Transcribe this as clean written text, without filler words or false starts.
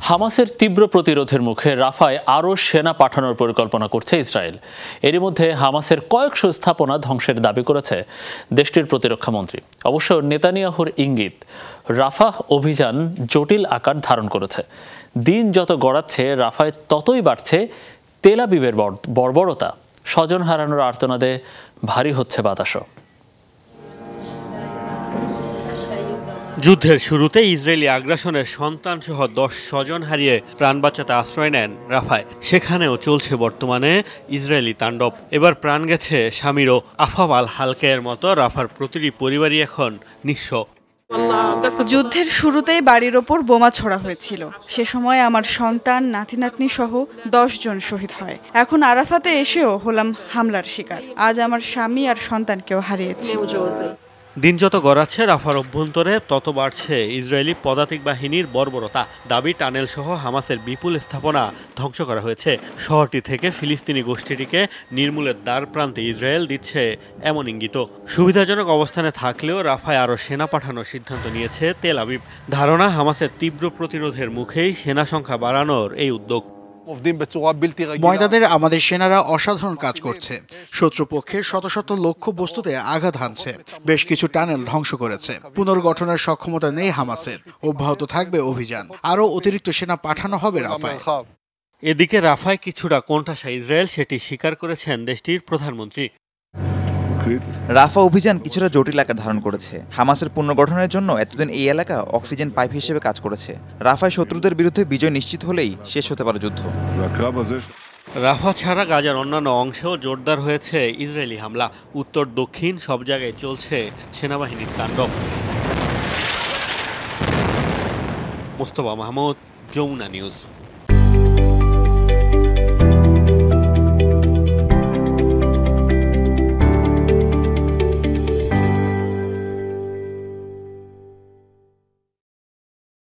হামাসের তীব্র প্রতিরোধের মুখে রাফায় আরও সেনা পাঠানোর পরিকল্পনা করছে ইসরায়েল। এরই মধ্যে হামাসের কয়েকশো স্থাপনা ধ্বংসের দাবি করেছে দেশটির প্রতিরক্ষা মন্ত্রী। অবশ্য নেতানিয়াহুর ইঙ্গিত, রাফাহ অভিযান জটিল আকার ধারণ করেছে। দিন যত গড়াচ্ছে রাফায় ততই বাড়ছে তেল আবিবের বর্বরতা। স্বজন হারানোর আর্তনাদে ভারী হচ্ছে বাতাসও। যুদ্ধের শুরুতে ইসরায়েলি আগ্রাসনের সন্তানসহ 10 স্বজন হারিয়ে প্রাণ বাঁচাতে আশ্রয় নেন রাফায়। সেখানেও চলছে বর্তমানে ইসরায়েলি তাণ্ডব। এবার প্রাণ গেছে স্বামীরও। আফাব আল হালকের মতো রাফার প্রতিটি পরিবারই এখন নিঃস্ব। যুদ্ধের শুরুতেই বাড়ির ওপর বোমা ছোড়া হয়েছিল। সে সময় আমার সন্তান, নাতি নাতনি সহ 10 জন শহীদ হয়। এখন আরাফাতে এসেও হলাম হামলার শিকার। আজ আমার স্বামী আর সন্তানকেও হারিয়েছি। দিন যত গড়াচ্ছে রাফার অভ্যন্তরে তত বাড়ছে ইসরায়েলি পদাতিক বাহিনীর বর্বরতা। দাবি, টানেল সহ হামাসের বিপুল স্থাপনা ধ্বংস করা হয়েছে। শহরটি থেকে ফিলিস্তিনি গোষ্ঠীটিকে নির্মূলের দ্বার প্রান্তে ইসরায়েল দিচ্ছে এমন ইঙ্গিত। সুবিধাজনক অবস্থানে থাকলেও রাফায় আরও সেনা পাঠানোর সিদ্ধান্ত নিয়েছে তেল আবিব। ধারণা, হামাসের তীব্র প্রতিরোধের মুখেই সেনা সংখ্যা বাড়ানোর এই উদ্যোগ। ময়দানের আমাদের সেনারা অসাধারণ কাজ করছে। শত্রুপক্ষের শত শত লক্ষ্য বস্তুতে আঘাত হানছে। বেশ কিছু টানেল ধ্বংস করেছে। পুনর্গঠনের সক্ষমতা নেই হামাসের। অব্যাহত থাকবে অভিযান। আরও অতিরিক্ত সেনা পাঠানো হবে রাফায়। এদিকে রাফায় কিছুটা কোণঠাসা ইসরায়েল, সেটি স্বীকার করেছেন দেশটির প্রধানমন্ত্রী। রাফা অভিযান কিছুটা জটিল আকার ধারণ করেছে। হামাসের পুনর্গঠনের জন্য এতদিন এই এলাকা অক্সিজেন পাইপ হিসেবে কাজ করেছে। রাফায় শত্রুদের বিরুদ্ধে বিজয় নিশ্চিত হলেই শেষ হতে পারে যুদ্ধ। রাফা ছাড়া গাজার অন্যান্য অংশেও জোরদার হয়েছে ইসরায়েলি হামলা। উত্তর দক্ষিণ সব জায়গায় চলছে সেনাবাহিনীর তাণ্ডব। মোস্তফা মাহমুদ, যমুনা নিউজ।